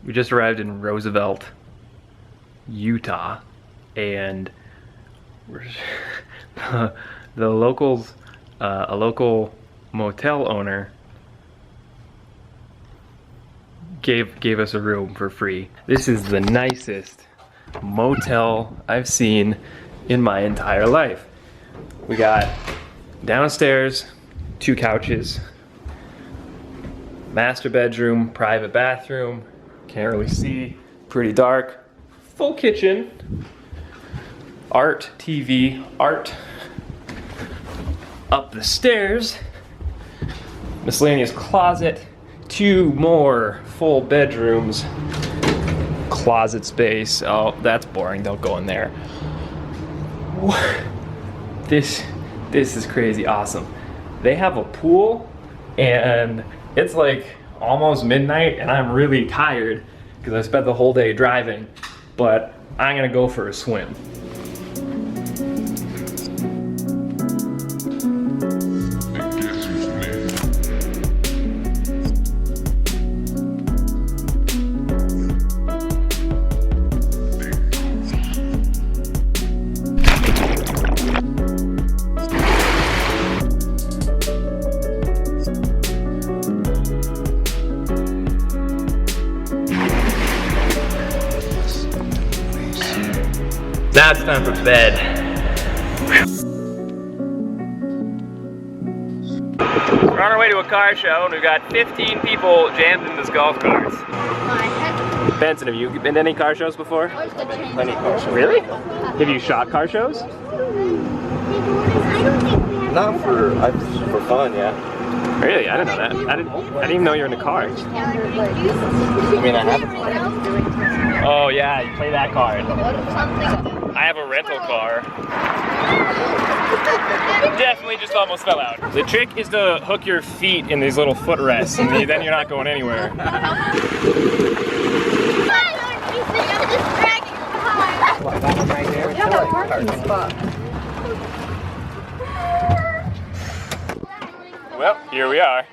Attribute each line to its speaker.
Speaker 1: We just arrived in Roosevelt, Utah, and we're the locals, a local motel owner gave us a room for free. This is the nicest motel I've seen in my entire life. We got downstairs, 2 couches, master bedroom, private bathroom, can't really see, pretty dark, full kitchen, art, TV, art. Up the stairs, miscellaneous closet, 2 more full bedrooms, closet space. Oh, that's boring, don't go in there. This is crazy awesome. They have a pool and it's like almost midnight and I'm really tired because I spent the whole day driving, but I'm gonna go for a swim. Now it's time for bed. We're on our way to a car show and we've got 15 people jammed in this golf cart. Benson, have you been to any car shows before?
Speaker 2: Plenty of car shows.
Speaker 1: Really? Have you shot car shows?
Speaker 2: Not for fun, yeah.
Speaker 1: Really? I didn't know that. I didn't even know you were into cars.
Speaker 2: I mean, I have a car.
Speaker 1: Oh yeah, you play that card. I have a rental car. Definitely just almost fell out. The trick is to hook your feet in these little footrests and then you're not going anywhere. Well, here we are.